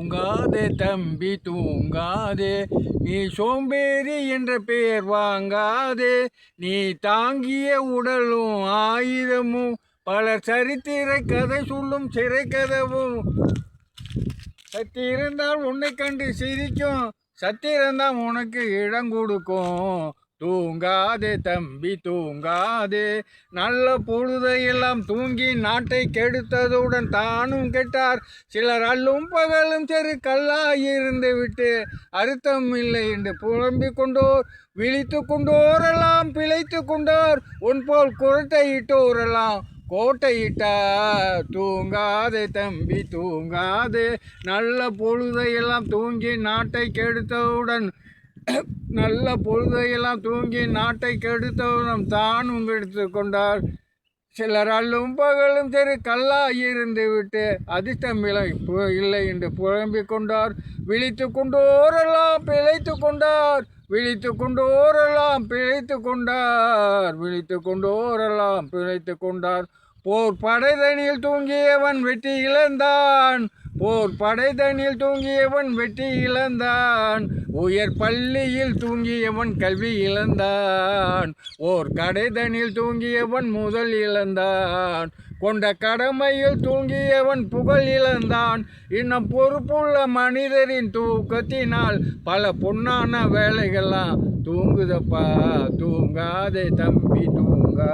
தூங்காதே தம்பி தூங்காதே, நீ சோம்பேறி என்ற பெயர் வாங்காதே. நீ தாங்கிய உடலும் ஆயுதமும், பலர் சரித்திர கதை சொல்லும் சிறை கதவும். சக்தி இருந்தால் உன்னை கண்டு சிரிக்கும், சத்திரம்தான் உனக்கு இடம் கொடுக்கும். தூங்காதே தம்பி தூங்காதே, நல்ல பொழுதையெல்லாம் தூங்கி நாட்டை கெடுத்ததுடன் தானும் கெட்டார். சிலர் அல்லும் பகலும் சரி கல்லாயிருந்து விட்டு அர்த்தம் இல்லை என்று புலம்பிக் கொண்டோர், விழித்து கொண்டோரெல்லாம் பிழைத்து கொண்டார். உன் போல் குரட்டையிட்டோரெல்லாம் கோட்டையிட்டார். தூங்காதே தம்பி தூங்காதே, நல்ல பொழுதையெல்லாம் தூங்கி நாட்டை கெடுத்தவுடன் நல்ல பொழுதையெல்லாம் தூங்கி நாட்டை கெடுத்தவுடன் தானும் கெடுத்து கொண்டார். சிலர் அல்லும் பகலும் சரி கல்லாயிருந்து விட்டு அதிர்ஷ்டம் இல்லை என்று புலம்பிக் கொண்டார். விழித்து கொண்டோரெல்லாம் பிழைத்து கொண்டார். விழித்து கொண்டோரெல்லாம் பிழைத்து கொண்டார். விழித்து கொண்டோரெல்லாம் பிழைத்து கொண்டார். போர் படைதனில் தூங்கியவன் வெற்றி இழந்தான். போர் படைதனில் தூங்கியவன் வெற்றி இழந்தான். உயர் பள்ளியில் தூங்கியவன் கல்வி இழந்தான். ஓர் கடைதனில் தூங்கியவன் முதல் இழந்தான். கொண்ட கடமையில் தூங்கியவன் புகழ் இழந்தான். இன்னும் பொறுப்புள்ள மனிதரின் தூக்கத்தினால் பல பொன்னான வேலைகள்லாம் தூங்குதப்பா. தூங்காதே தம்பி தூங்கா.